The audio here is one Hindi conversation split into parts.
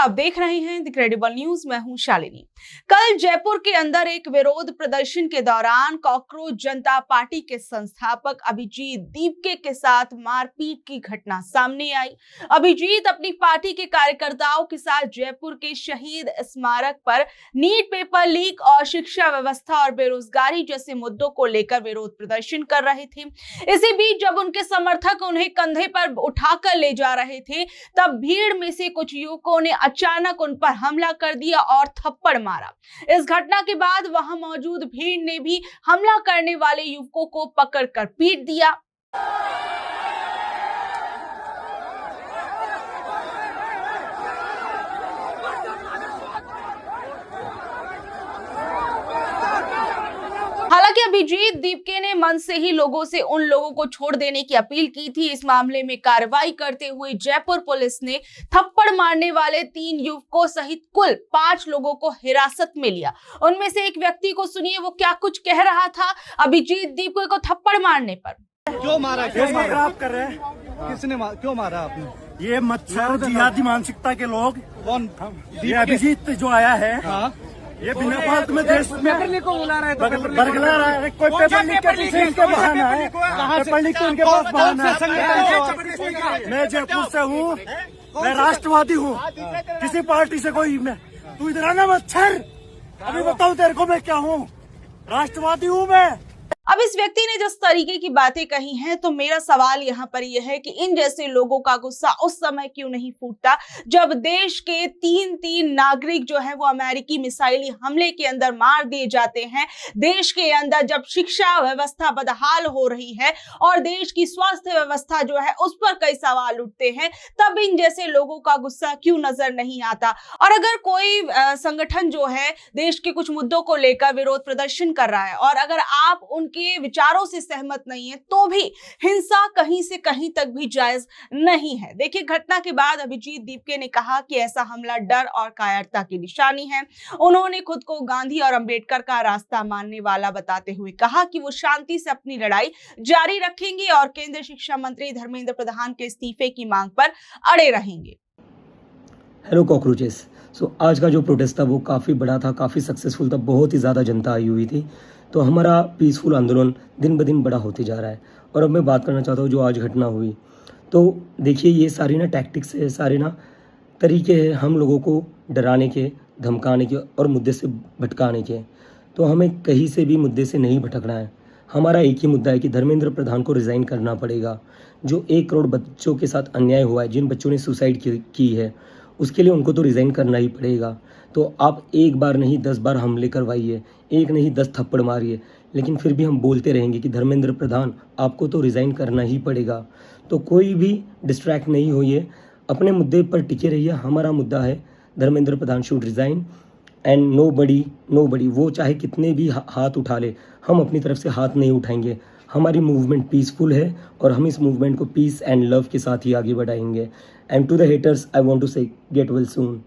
आप देख रहे हैं द क्रेडिबल न्यूज। मैं हूं शालिनी। कल जयपुर के अंदर एक विरोध प्रदर्शन के दौरान कॉकरोच जनता पार्टी के संस्थापक अभिजीत दीपके के साथ मारपीट की घटना सामने आई। अभिजीत अपनी पार्टी के कार्यकर्ताओं के साथ जयपुर के शहीद स्मारक पर नीट पेपर लीक और शिक्षा व्यवस्था और बेरोजगारी जैसे मुद्दों को लेकर विरोध प्रदर्शन कर रहे थे। इसी बीच जब उनके समर्थक उन्हें कंधे पर उठाकर ले जा रहे थे, तब भीड़ में से कुछ युवकों ने अचानक उन पर हमला कर दिया और थप्पड़ मारा। इस घटना के बाद वहां मौजूद भीड़ ने भी हमला करने वाले युवकों को पकड़कर पीट दिया। हालांकि अभिजीत दीपके ने मन से ही लोगों से उन लोगों को छोड़ देने की अपील की थी। इस मामले में कार्रवाई करते हुए जयपुर पुलिस ने थप्पड़ मारने वाले 3 युवकों सहित कुल 5 लोगों को हिरासत में लिया। उनमें से एक व्यक्ति को सुनिए, वो क्या कुछ कह रहा था अभिजीत दीपके को थप्पड़ मारने पर। क्यों मारा आप कर रहे हैं? किसने क्यों मारा आपने? ये मच्छर जिहादी मानसिकता के लोग। कौन? ये अभिजीत जो आया है। हाँ? ये बिना फालतू में देश में पेपर लीक को बुला रहा है, बरगला रहा है। कोई पेपर लीक के पीछे इनका बहाना है। पेपर लीक तो इनके पास बहाना है। मैं जयपुर से हूँ, मैं राष्ट्रवादी हूँ, किसी पार्टी से कोई मैं। तू इधर आना मच्छर, अभी बताऊँ तेरे को मैं क्या हूँ। राष्ट्रवादी हूँ मैं। अब इस व्यक्ति ने जिस तरीके की बातें कही हैं, तो मेरा सवाल यहाँ पर यह है कि इन जैसे लोगों का गुस्सा उस समय क्यों नहीं फूटता जब देश के 3 नागरिक जो है वो अमेरिकी मिसाइली हमले के अंदर मार दिए जाते हैं। देश के अंदर जब शिक्षा व्यवस्था बदहाल हो रही है और देश की स्वास्थ्य व्यवस्था जो है उस पर कई सवाल उठते हैं, तब इन जैसे लोगों का गुस्सा क्यों नजर नहीं आता। और अगर कोई संगठन जो है देश के कुछ मुद्दों को लेकर विरोध प्रदर्शन कर रहा है और अगर आप उनके विचारों से सहमत नहीं है, तो भी हिंसा कहीं से कहीं तक भी जायज नहीं है। देखिए, घटना के बाद अभिजीत दीपके ने कहा कि ऐसा हमला डर और कायरता की निशानी है। उन्होंने खुद को गांधी और अंबेडकर का रास्ता मानने वाला बताते हुए कहा कि वो शांति से अपनी लड़ाई जारी रखेंगे और केंद्रीय शिक्षा मंत्री धर्मेंद्र प्रधान के इस्तीफे की मांग पर अड़े रहेंगे। Hello cockroaches. आज का जो प्रोटेस्ट था वो काफ़ी बड़ा था, काफ़ी सक्सेसफुल था, बहुत ही ज़्यादा जनता आई हुई थी। तो हमारा पीसफुल आंदोलन दिन ब दिन बड़ा होते जा रहा है। और अब मैं बात करना चाहता हूँ जो आज घटना हुई। तो देखिए, ये सारी ना टैक्टिक्स है, सारे ना तरीके हैं हम लोगों को डराने के, धमकाने के और मुद्दे से भटकाने के। तो हमें कहीं से भी मुद्दे से नहीं भटकना है। हमारा एक ही मुद्दा है कि धर्मेंद्र प्रधान को रिज़ाइन करना पड़ेगा। जो 1 करोड़ बच्चों के साथ अन्याय हुआ है, जिन बच्चों ने सुसाइड की है, उसके लिए उनको तो रिज़ाइन करना ही पड़ेगा। तो आप एक बार नहीं 10 बार हमले करवाइए, एक नहीं 10 थप्पड़ मारिए, लेकिन फिर भी हम बोलते रहेंगे कि धर्मेंद्र प्रधान आपको तो रिज़ाइन करना ही पड़ेगा। तो कोई भी डिस्ट्रैक्ट नहीं होइए, अपने मुद्दे पर टिके रहिए। हमारा मुद्दा है Dharmendra Pradhan should resign and nobody वो चाहे कितने भी हाथ उठा ले, हम अपनी तरफ से हाथ नहीं उठाएंगे। हमारी मूवमेंट पीसफुल है और हम इस मूवमेंट को पीस एंड लव के साथ ही आगे बढ़ाएंगे। And to the haters I want to say get well soon.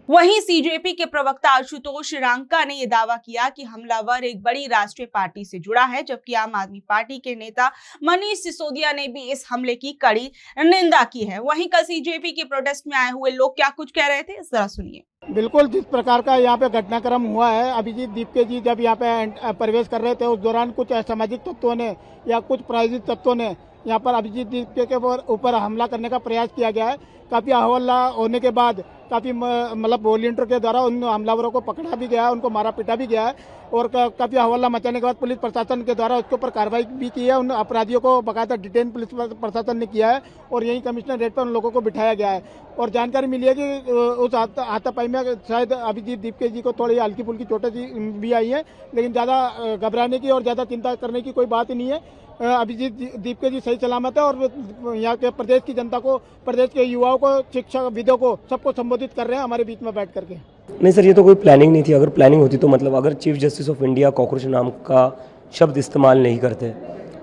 वहीं सीजेपी के प्रवक्ता आशुतोष रांका ने यह दावा किया कि हमलावर एक बड़ी राष्ट्रीय पार्टी से जुड़ा है, जबकि आम आदमी पार्टी के नेता मनीष सिसोदिया ने भी इस हमले की कड़ी निंदा की है। वहीं कल सीजेपी के प्रोटेस्ट में आए हुए लोग क्या कुछ कह रहे थे, जरा सुनिए। बिल्कुल, जिस प्रकार का यहाँ पे घटनाक्रम हुआ है, अभिजीत दीपके जी जब यहाँ पे प्रवेश कर रहे थे, उस दौरान कुछ असामाजिक तत्वों ने या कुछ प्रायोजित तत्वों ने यहाँ पर अभिजीत दीपके के ऊपर हमला करने का प्रयास किया गया है। काफी हल्ला होने के बाद काफी मतलब वॉलंटियर के द्वारा उन हमलावरों को पकड़ा भी गया है, उनको मारा पीटा भी गया है और काफी हल्ला मचाने के बाद पुलिस प्रशासन के द्वारा उसके ऊपर कार्रवाई भी की है। उन अपराधियों को बाकायदा डिटेन पुलिस प्रशासन ने किया है और यही कमिश्नर रेट पर उन लोगों को बिठाया गया है। और जानकारी मिली है कि उस हाथापाई में शायद अभिजीत दीपके जी को थोड़ी हल्की फुल्की चोटें भी आई है, लेकिन ज्यादा घबराने की और ज्यादा चिंता करने की कोई बात ही नहीं है। अभिजीत दीपके जी सही सलामत है और यहाँ के प्रदेश की जनता को, प्रदेश के युवाओं को, शिक्षाविदों को, सबको संबोधित कर रहे हैं हमारे बीच में बैठ करके। नहीं सर, ये तो कोई प्लानिंग नहीं थी। अगर प्लानिंग होती तो मतलब अगर chief justice of India cockroach नाम का शब्द इस्तेमाल नहीं करते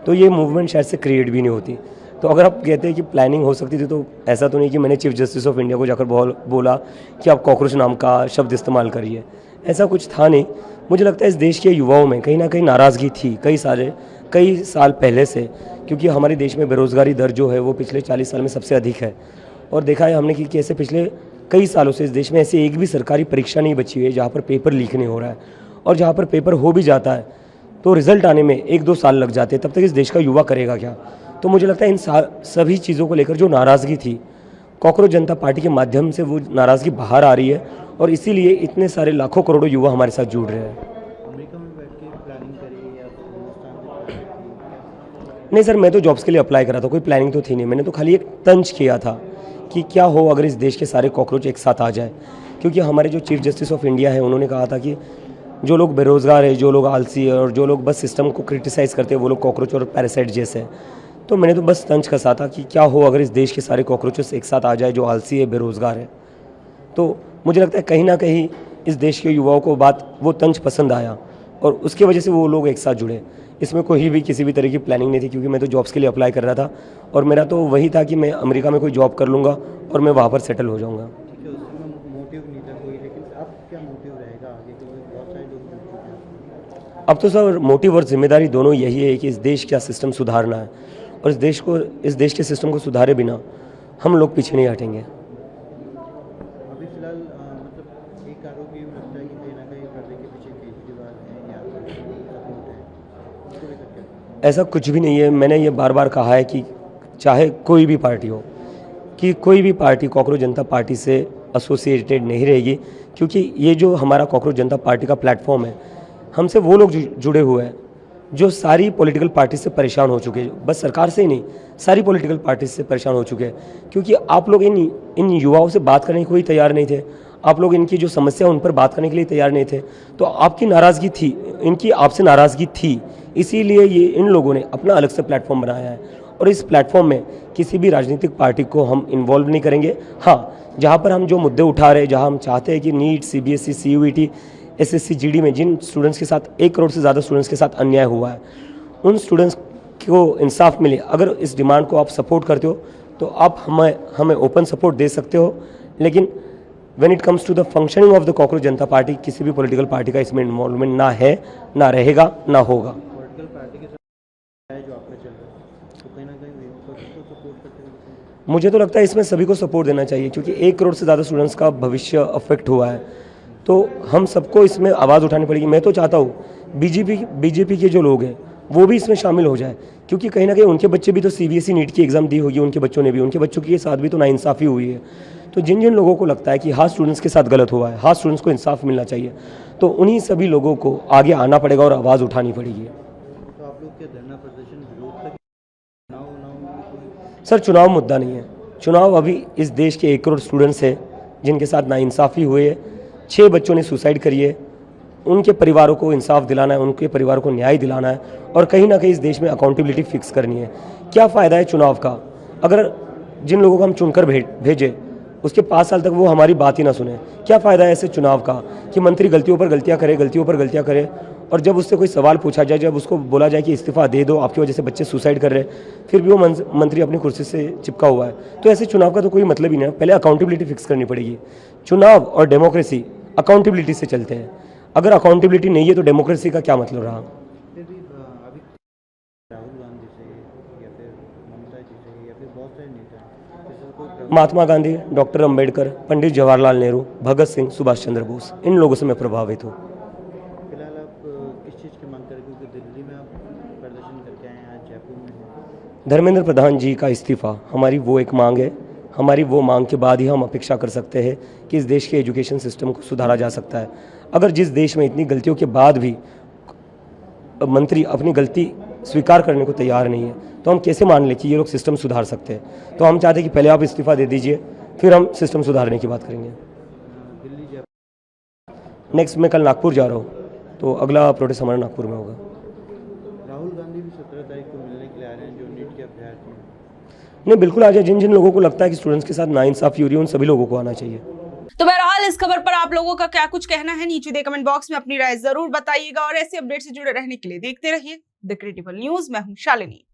तो ये मूवमेंट शायद से क्रिएट भी नहीं होती। तो अगर आप कहते हैं कि प्लानिंग हो सकती थी, तो ऐसा तो नहीं कि मैंने चीफ जस्टिस ऑफ इंडिया को जाकर बोला कि आप कॉकरोच नाम का शब्द इस्तेमाल करिए, ऐसा कुछ था नहीं। मुझे लगता है इस देश के युवाओं में कहीं ना कहीं नाराज़गी थी कई साल पहले से, क्योंकि हमारे देश में बेरोज़गारी दर जो है वो पिछले 40 साल में सबसे अधिक है। और देखा है हमने कि कैसे पिछले कई सालों से इस देश में ऐसी एक भी सरकारी परीक्षा नहीं बची हुई है जहाँ पर पेपर लीक नहीं हो रहा है, और जहाँ पर पेपर हो भी जाता है तो रिजल्ट आने में 1-2 साल लग जाते हैं। तब तक इस देश का युवा करेगा क्या? तो मुझे लगता है इन सभी चीज़ों को लेकर जो नाराज़गी थी, कॉकरोच जनता पार्टी के माध्यम से वो नाराज़गी बाहर आ रही है, और इसीलिए इतने सारे लाखों करोड़ों युवा हमारे साथ जुड़ रहे हैं। अमेरिका में बैठ के प्लानिंग करी या हिंदुस्तान में प्लानिंग की? नहीं सर, मैं तो जॉब्स के लिए अप्लाई करा था, कोई प्लानिंग तो थी नहीं। मैंने तो खाली एक तंज किया था कि क्या हो अगर इस देश के सारे कॉकरोच एक साथ आ जाए, क्योंकि हमारे जो चीफ जस्टिस ऑफ इंडिया है उन्होंने कहा था कि जो लोग बेरोज़गार है, जो लोग आलसी है और जो लोग बस सिस्टम को क्रिटिसाइज़ करते हैं वो लोग कॉकरोच और पैरासाइट जैसे हैं। तो मैंने तो बस तंज कसा था कि क्या हो अगर इस देश के सारे कॉकरोचेस एक साथ आ जाए जो आलसी है, बेरोज़गार है। तो मुझे लगता है कहीं ना कहीं इस देश के युवाओं को वो तंज पसंद आया और उसकी वजह से वो लोग एक साथ जुड़े। इसमें कोई भी किसी भी तरह की प्लानिंग नहीं थी, क्योंकि मैं तो जॉब्स के लिए अप्लाई कर रहा था और मेरा तो वही था कि मैं अमेरिका में कोई जॉब कर लूँगा और मैं वहाँ पर सेटल हो जाऊँगा। ठीक है, उसमें मोटिव नहीं था कोई, लेकिन अब क्या मोटिव रहेगा आगे, क्योंकि बहुत सारे लोग जुड़ चुके हैं। अब तो सर मोटिव और जिम्मेदारी दोनों यही है कि इस देश का सिस्टम सुधारना है, और इस देश के सिस्टम को सुधारे बिना हम लोग पीछे नहीं हटेंगे। अभी फिलहाल मतलब एक आरोप ये लगता है कि कहीं ना कहीं पर्दे के पीछे केजरीवाल हैं या फिर सपोर्ट है, उसको लेकर क्या? ऐसा कुछ भी नहीं है। मैंने ये बार बार कहा है कि चाहे कोई भी पार्टी हो, कि कोई भी पार्टी कॉकरोच जनता पार्टी से एसोसिएटेड नहीं रहेगी, क्योंकि ये जो हमारा कॉकरोच जनता पार्टी का प्लेटफॉर्म है, हमसे वो लोग जुड़े हुए हैं जो सारी पॉलिटिकल पार्टी से परेशान हो चुके हैं। बस सरकार से ही नहीं, सारी पॉलिटिकल पार्टी से परेशान हो चुके हैं, क्योंकि आप लोग इन युवाओं से बात करने के कोई तैयार नहीं थे। आप लोग इनकी जो समस्या उन पर बात करने के लिए तैयार नहीं थे, तो आपकी नाराज़गी थी, इनकी आपसे नाराज़गी थी, इसीलिए ये इन लोगों ने अपना अलग से प्लेटफॉर्म बनाया है। और इस प्लेटफॉर्म में किसी भी राजनीतिक पार्टी को हम इन्वॉल्व नहीं करेंगे। हाँ, जहाँ पर हम जो मुद्दे उठा रहे हैं, जहाँ हम चाहते हैं कि NEET, CBSE, CUET, SSC, GD में जिन स्टूडेंट्स के साथ 1 करोड़ से ज़्यादा स्टूडेंट्स के साथ अन्याय हुआ है, उन स्टूडेंट्स को इंसाफ मिले, अगर इस डिमांड को आप सपोर्ट करते हो तो आप हमें ओपन सपोर्ट दे सकते हो। लेकिन when it comes to the functioning of the cockroach Janta party, किसी भी पॉलिटिकल पार्टी का इसमें इन्वॉल्वमेंट ना है, ना रहेगा, ना होगा। पॉलिटिकल पार्टी के साथ है जो आपका चल रहा है, तो कहीं ना कहीं उसको सपोर्ट करते हैं। मुझे तो लगता है इसमें सभी को सपोर्ट देना चाहिए, क्योंकि 1 करोड़ से ज़्यादा स्टूडेंट्स का भविष्य अफेक्ट हुआ है, तो हम सबको इसमें आवाज़ उठानी पड़ेगी। मैं तो चाहता हूँ बीजेपी के जो लोग हैं वो भी इसमें शामिल हो जाए, क्योंकि कहीं ना कहीं उनके बच्चे भी तो CBSE नीट की एग्ज़ाम दी होगी, उनके बच्चों ने भी, उनके बच्चों के साथ भी तो नाइंसाफ़ी हुई है। तो जिन जिन लोगों को लगता है कि हाँ स्टूडेंट्स के साथ गलत हुआ है, हाँ स्टूडेंट्स को इंसाफ मिलना चाहिए, तो उन्हीं सभी लोगों को आगे आना पड़ेगा और आवाज़ उठानी पड़ेगी। तो आप लोग क्या धरना प्रदर्शन विरोध तक चुनाव सर, चुनाव मुद्दा नहीं है। चुनाव अभी इस देश के 1 करोड़ स्टूडेंट्स हैं जिनके साथ नाइंसाफ़ी हुई है, 6 बच्चों ने सुसाइड करी है, उनके परिवारों को इंसाफ दिलाना है, उनके परिवारों को न्याय दिलाना है, और कहीं ना कहीं इस देश में अकाउंटेबिलिटी फिक्स करनी है। क्या फ़ायदा है चुनाव का अगर जिन लोगों को हम चुनकर भेजें उसके 5 साल तक वो हमारी बात ही ना सुने? क्या फ़ायदा है ऐसे चुनाव का कि मंत्री गलतियों पर गलतियाँ करे, और जब उससे कोई सवाल पूछा जाए, जब उसको बोला जाए कि इस्तीफ़ा दे दो, आपकी वजह से बच्चे सुसाइड कर रहे हैं, फिर भी वो मंत्री अपनी कुर्सी से चिपका हुआ है। तो ऐसे चुनाव का तो कोई मतलब ही नहीं है। पहले अकाउंटेबिलिटी फिक्स करनी पड़ेगी। चुनाव और डेमोक्रेसी अकाउंटेबिलिटी से चलते हैं। अगर अकाउंटेबिलिटी नहीं है तो डेमोक्रेसी का क्या मतलब रहा? फिर भी अभी राहुल गांधी से या फिर ममता जी से या फिर बहुत सारे नेता हैं, जैसे कोई महात्मा गांधी, डॉक्टर अंबेडकर, पंडित जवाहरलाल नेहरू, भगत सिंह, सुभाष चंद्र बोस, इन लोगों से मैं प्रभावित हूँ। फिलहाल आप किस चीज़ की मांग करें, क्योंकि दिल्ली में आप प्रदर्शन करके आए हैं, आज जयपुर में हैं। धर्मेंद्र प्रधान जी का इस्तीफ़ा हमारी वो एक मांग है। हमारी वो मांग के बाद ही हम अपेक्षा कर सकते हैं कि इस देश के एजुकेशन सिस्टम को सुधारा जा सकता है। अगर जिस देश में इतनी गलतियों के बाद भी मंत्री अपनी गलती स्वीकार करने को तैयार नहीं है, तो हम कैसे मान लें कि ये लोग सिस्टम सुधार सकते हैं? तो हम चाहते हैं कि पहले आप इस्तीफ़ा दे दीजिए, फिर हम सिस्टम सुधारने की बात करेंगे। दिल्ली जयपुर नेक्स्ट मैं कल नागपुर जा रहा हूँ, तो अगला प्रोटेस्ट हमारा नागपुर में होगा। राहुल गांधी भी 17 तारीख को मिलने के लिए आ रहे हैं, जो नीट के अभ्यर्थी हैं। नहीं, बिल्कुल आ जाए। जिन जिन लोगों को लगता है कि स्टूडेंट्स के साथ नाइंसाफ़ी हो रही है, उन सभी लोगों को आना चाहिए। तो बहरहाल इस खबर पर आप लोगों का क्या कुछ कहना है, नीचे दे कमेंट बॉक्स में अपनी राय जरूर बताइएगा, और ऐसे अपडेट से जुड़े रहने के लिए देखते रहिए द क्रिटिकल न्यूज। मैं हूं शालिनी।